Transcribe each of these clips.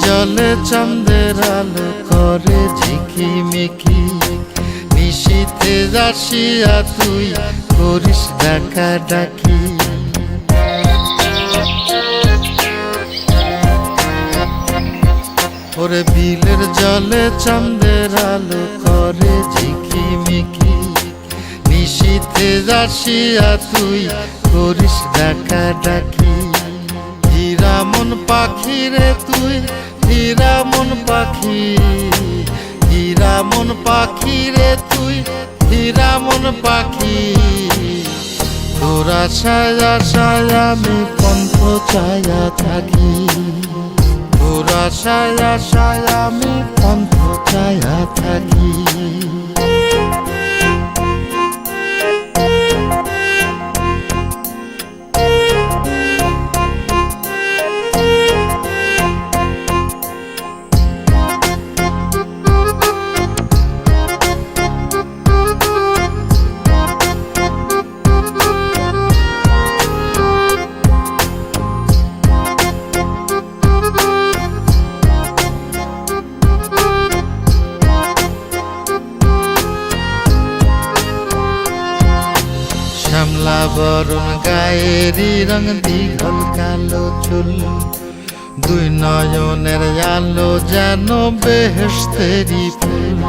জলে চাঁদের আলো করে ঝিকিমিকি, নিশীথে আসিয়া তুই করিস ডাকা ডাকি। ওরে বিলের জলে চাঁদের আলো করে ঝিকিমিকি, নিশীথে আসিয়া তুই করিস ডাকা ডাকি। হীরা মন পাখি রে তুই, হীরা মন পাখি, হীরা মন পাখি রে তুই, হীরা মন পাখি। তোর আশায় আশায় আমি পন্থ চায়া থাকি, তোর আশায় আশায় আমি পন্থ চায়া থাকি। শ্যামলা বরণ গায়েরি রং দীঘল কালো চুল, দুই নয়নের আলো যেন বেহেশতেরি ফুল।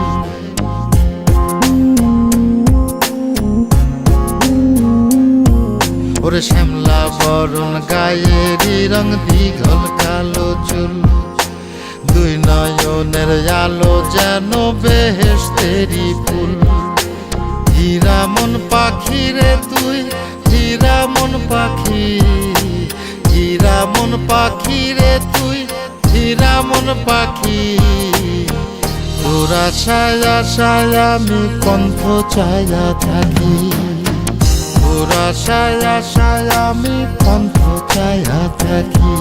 ওরে শ্যামলা বরণ গায়েরি রং দীঘল কালো চুল, দুই নয়নের আলো যেন বেহেশতেরি ফুল। হীরা মন পাখি রে তুই, হীরা মন পাখি, হীরা মন পাখি রে তুই, হীরা মন পাখি। তোর আশায় আশায় আমি পন্থ চায়া থাকি, তোর আশায় আশায় আমি পন্থ চায়া থাকি।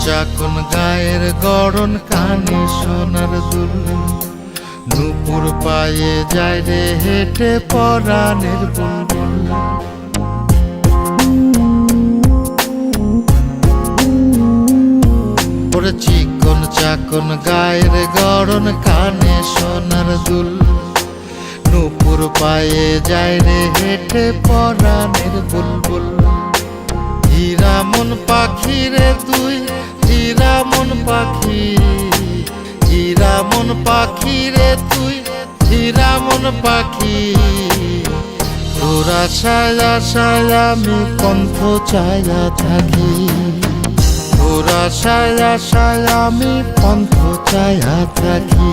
চাকন গায়ের গড়ন, কানে সোনার দুল, নূপুর পায়ে যায় রে হেঁটে পরাণের বুলবুল। ওরে চিকন চাকন গায়ের গড়ন, কানে সোনার দুল, নূপুর পায়ে যায় রে হেঁটে পরাণের বুলবুল। হীরা মন পাখি রে তুই, হীরা মন পাখি, হীরা মন পাখি রে তুই, হীরা মন পাখি। তোর আশায় আশায় আমি পন্থ চায়া থাকি, তোর আশায় আশায় আমি পন্থ চায়া থাকি।